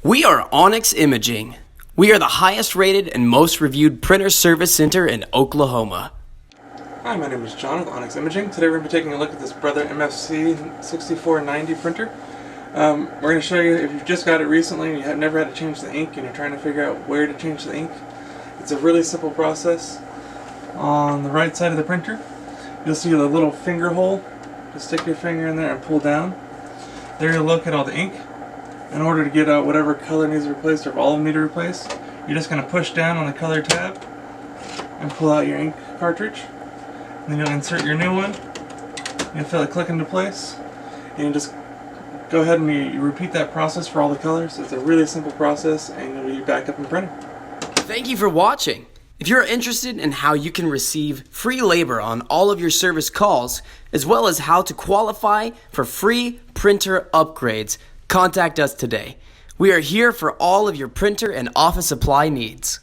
We are Onyx Imaging. We are the highest rated and most reviewed printer service center in Oklahoma. Hi, my name is John with Onyx Imaging. Today we're going to be taking a look at this Brother MFC 6490 printer. We're going to show you, if you've just got it recently and you have never had to change the ink and you're trying to figure out where to change the ink, it's a really simple process. On the right side of the printer, you'll see the little finger hole. Just stick your finger in there and pull down. There you'll look at all the ink. In order to get out whatever color needs replaced, or if all of them need to replace, you're just going to push down on the color tab and pull out your ink cartridge. And then you'll insert your new one. You'll feel it click into place. And you just go ahead and you repeat that process for all the colors. It's a really simple process and you'll be back up and printing. Thank you for watching. If you're interested in how you can receive free labor on all of your service calls, as well as how to qualify for free printer upgrades, contact us today. We are here for all of your printer and office supply needs.